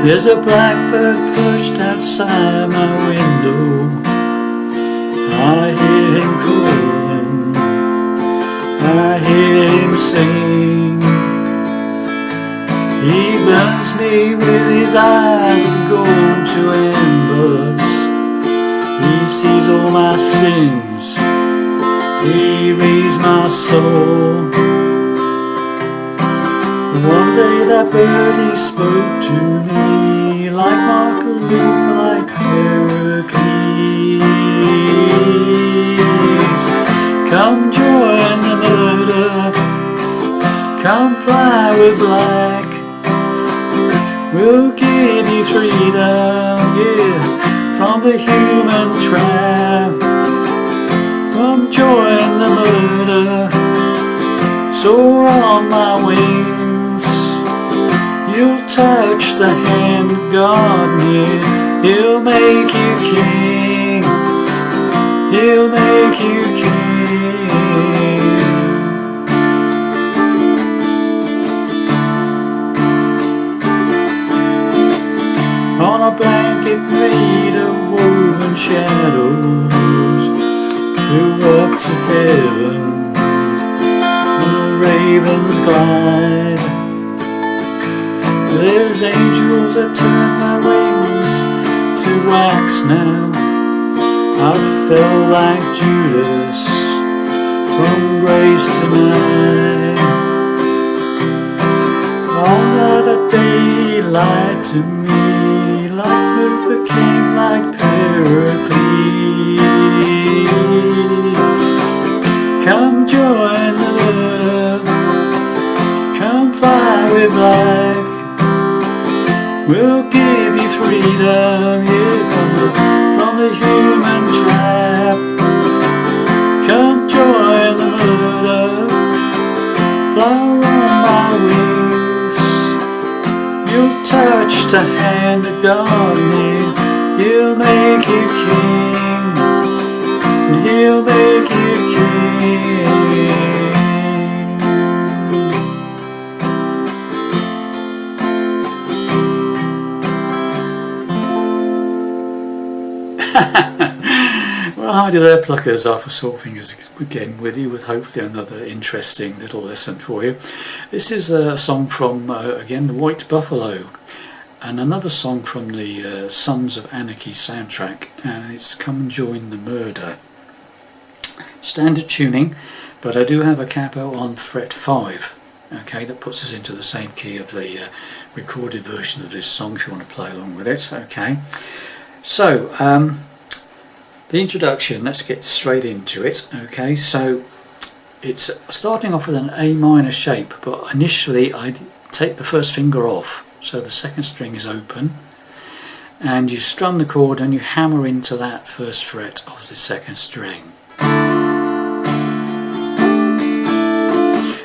There's a blackbird perched outside my window. I hear him calling, I hear him sing. He burns me with his eyes of gold to embers. He sees all my sins, he reads my soul. One day that bird, he spoke to me like Marco Luther, like Pericles. Come join the murder, come fly with black. We'll give you freedom, yeah, from the human trap. Come join the murder, soar on my wings. You'll touch the hand of God near. He'll make you king, he'll make you king. On a blanket made of woven shadows, flew up to heaven, the ravens glide. There's angels that turn my wings to wax now. I fell like Judas from grace tonight. On that day he lied to me, like Luther King, like Pericles. Come join the murder, come fly with life. We'll give you freedom, yeah, from the human trap. Come join the murder, fly on my wings. You'll touch the hand of God near. He'll make you king, he'll make you king. Well, hi there pluckers, Arthur Saltfingers again with you with hopefully another interesting little lesson for you. This is a song from, again, the White Buffalo, and another song from the Sons of Anarchy soundtrack, and it's Come and Join the Murder. Standard tuning, but I do have a capo on fret 5, okay, that puts us into the same key of the recorded version of this song if you want to play along with it, okay. So, the introduction, let's get straight into it, okay. So it's starting off with an A minor shape, but initially I take the first finger off, so the second string is open, and you strum the chord and you hammer into that first fret of the second string.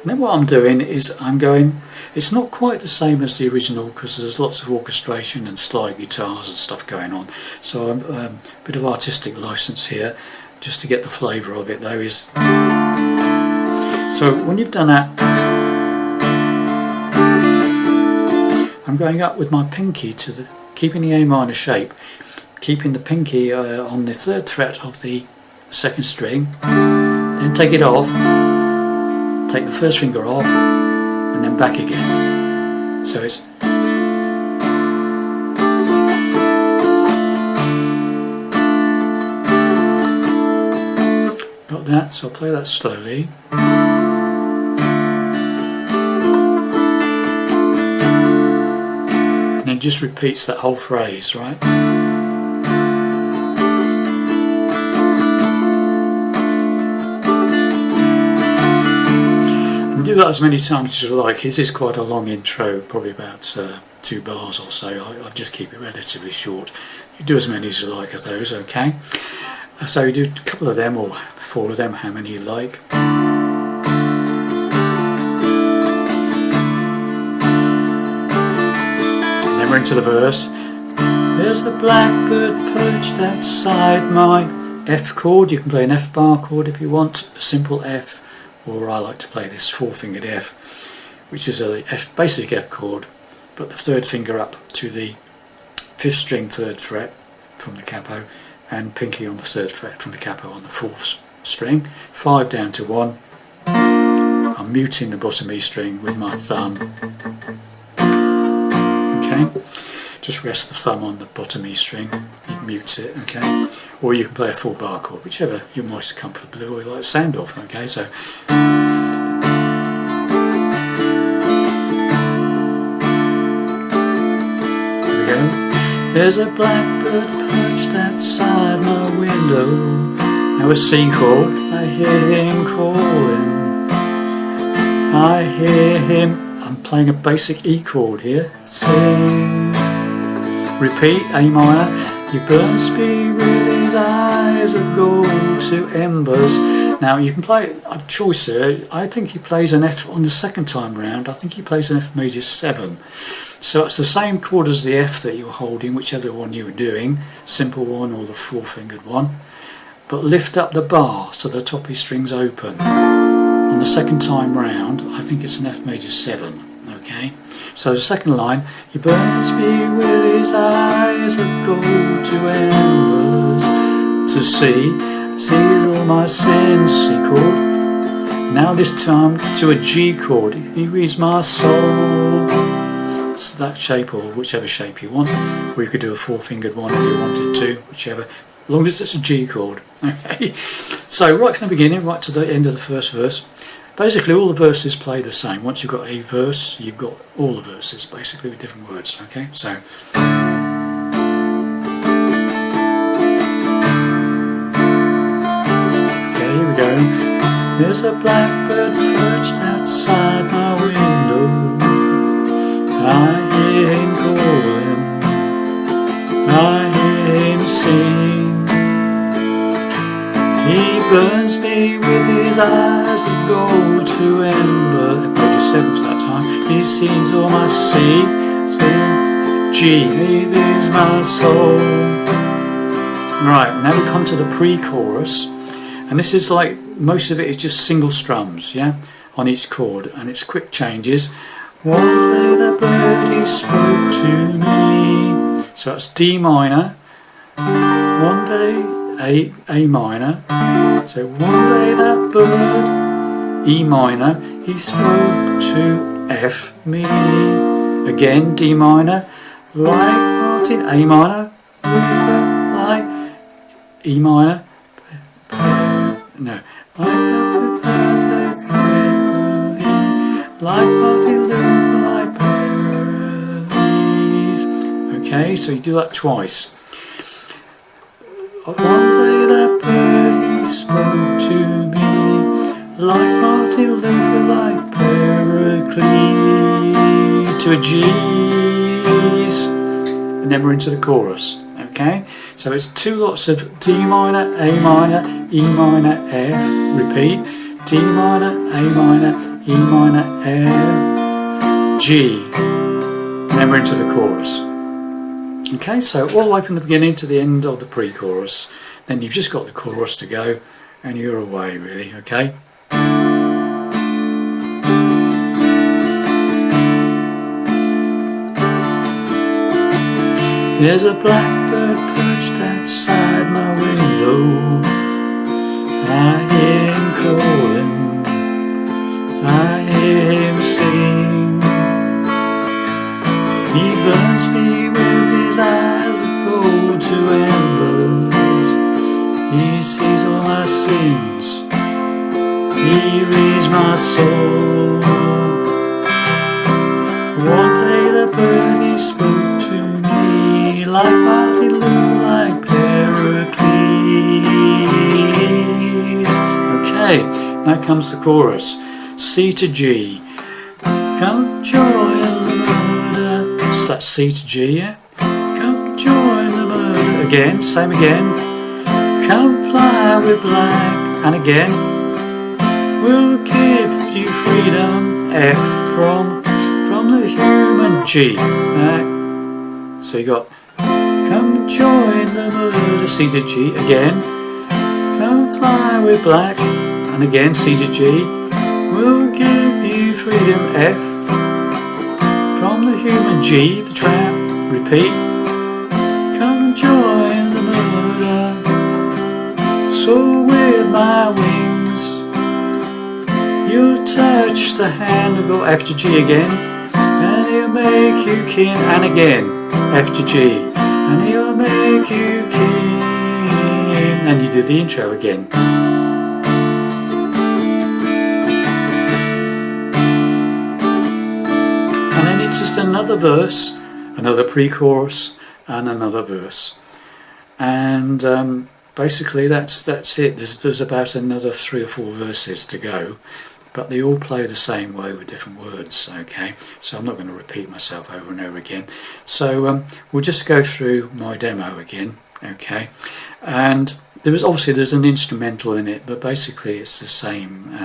And then what I'm doing is I'm going, it's not quite the same as the original because there's lots of orchestration and slide guitars and stuff going on, so I'm a bit of artistic license here just to get the flavour of it though. Is so when you've done that, I'm going up with my pinky to the, keeping the A minor shape, keeping the pinky on the third fret of the second string, then take it off, take the first finger off, and then back again. So it's got that, so I'll play that slowly. And then just repeats that whole phrase, right? Do that as many times as you like. It is quite a long intro, probably about 2 bars or so. I'll just keep it relatively short. You do as many as you like of those, okay? So you do a couple of them or 4 of them, how many you like. And then we're into the verse. There's a blackbird perched outside my F chord. You can play an F bar chord if you want, a simple F. Or I like to play this 4-fingered F, which is a basic F chord, but the third finger up to the 5th string 3rd fret from the capo, and pinky on the 3rd fret from the capo on the 4th string. 5 down to 1. I'm muting the bottom E string with my thumb. Okay, just rest the thumb on the bottom E string, it mutes it, okay? Or you can play a full bar chord, whichever you're most comfortable with or you like the sound of, okay? So here we go. There's a blackbird perched outside my window. Now a C chord, I hear him calling. I hear him. I'm playing a basic E chord here. Sing. Repeat, A minor. He burns me with his eyes of gold to embers. Now you can play a choice here. I think he plays an F on the second time round. I think he plays an F major 7. So it's the same chord as the F that you're holding, whichever one you were doing, simple one or the 4-fingered one. But lift up the bar so the top E string's open. On the second time round, I think it's an F major 7. Okay, so the second line, he burns me with his eyes of gold to embers, to see, sees all my sins, C chord. Now this time to a G chord, he reads my soul. It's that shape or whichever shape you want, or you could do a 4-fingered one if you wanted to, whichever, as long as it's a G chord. Okay, so right from the beginning, right to the end of the first verse. Basically all the verses play the same. Once you've got a verse, you've got all the verses basically with different words. Okay, so okay, here we go. There's a blackbird perched outside my window. I hear him calling. I hear him sing. He burns me with his eyes of gold to ember. F major 7th that time. He sees all my C, G. He is my soul. Right, now we come to the pre-chorus, and this is like most of it is just single strums, yeah, on each chord, and it's quick changes. One day the birdie spoke to me. So it's D minor. One day. A minor, so one day that bird, E minor, he spoke to F me, again D minor, like Martin, A minor, like E minor, no, like Martin Luther, like Paradise. Okay, so you do that twice. One day that bird he spoke to me, like Martin Luther, like Pericles, to a G's, and then we're into the chorus. Okay, so it's 2 lots of D minor, A minor, E minor, F. Repeat, D minor, A minor, E minor, F, G, and then we're into the chorus. Okay, so all the way from the beginning to the end of the pre-chorus, then you've just got the chorus to go and you're away really, okay? There's a blackbird perched outside my window. I hear him calling, I hear him sing. He burns me with his eyes of gold to embers. He sees all my sins. He reads my soul. One day the bird he spoke to me, like Martin Luther, like Pericles. Okay, now comes the chorus. C to G. Come join the murder. So that's C to G, yeah? Come join the murder. Again, same again. Come fly with black. And again. We'll give you freedom. F from the human G. So you got come join the murder. C to G again. Come fly with black. And again C to G. We'll give you freedom. F from the human G, the tramp. Repeat. join the murder. So with my wings you touch the hand of God. F to G again, and he'll make you king. And again, F to G, and he'll make you king. And you do the intro again. And then it's just another verse, another pre-chorus, and another verse. And basically that's it. There's about another 3 or 4 verses to go, but they all play the same way with different words. Okay, so I'm not going to repeat myself over and over again. So we'll just go through my demo again. Okay, and there's an instrumental in it, but basically it's the same.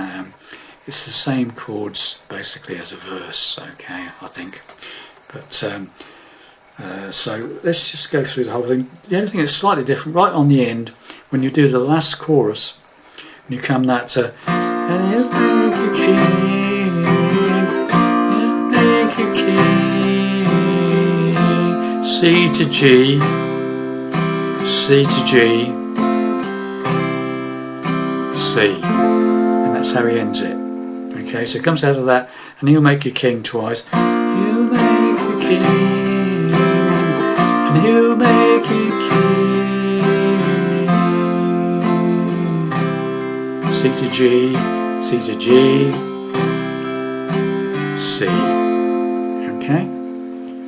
It's the same chords basically as a verse. Okay, I think, but. So let's just go through the whole thing. The only thing that's slightly different, right on the end, when you do the last chorus, when you come that and he'll make you king, he'll make you king. C to G, C to G, C, and that's how he ends it. Okay, so it comes out of that, and he'll make you king twice. He'll make you king. And he'll make you king. C to G, C to G, C. Okay?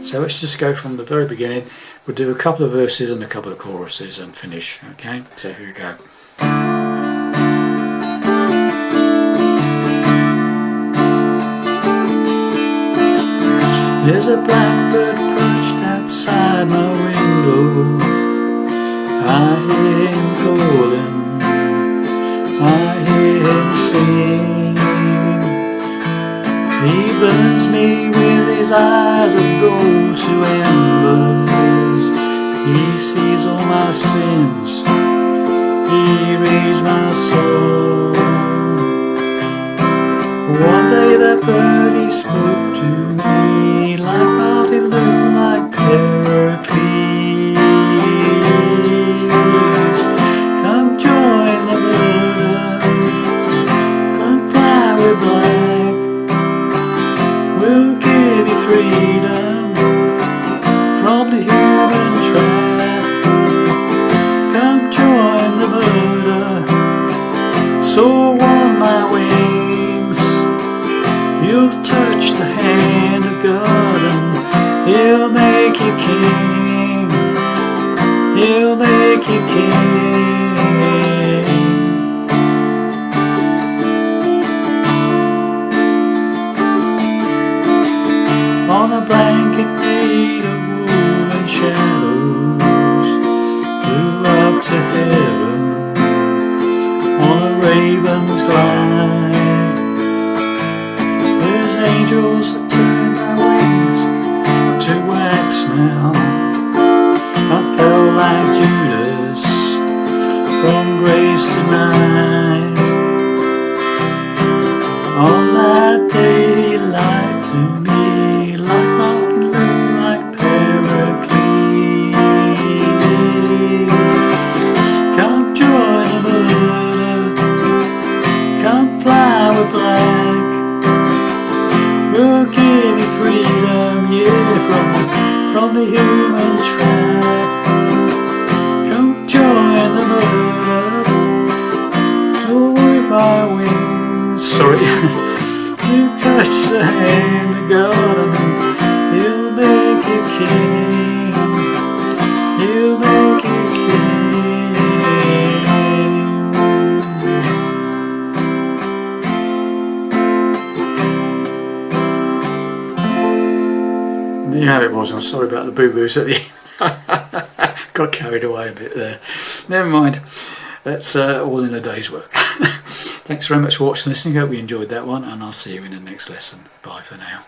So let's just go from the very beginning. We'll do a couple of verses and a couple of choruses and finish. Okay? So here we go. There's a blackbird perched outside my window. I hear him calling, I hear him sing. He burns me with his eyes of gold to embers. He sees all my sins, he reads my soul. One day that bird he spoke to me, like Martin Luther, like Pericles. Come join the murder, come fly with black. We'll give you freedom from the human trap. Come join the murder, so on my wings you'll touch the hand of God, and he'll make you king. He'll make you king. On a blanket made of wool and shadows, flew up to heaven on a raven's glide. Angels that turn my wings to wax now. I fell like Judas from grace tonight. On that day he lied to me, like Martin Luther, like Pericles. Come join the murder, come fly with black. We'll give you freedom, yeah, from the human trap. Come join the murder, so with our wings. Sorry, you touch the hand of God, and he'll make you king. He'll make you king. There you have it, was. I'm sorry about the boo-boos at the end. Got carried away a bit there. Never mind. That's all in a day's work. Thanks very much for watching and listening. Hope you enjoyed that one, and I'll see you in the next lesson. Bye for now.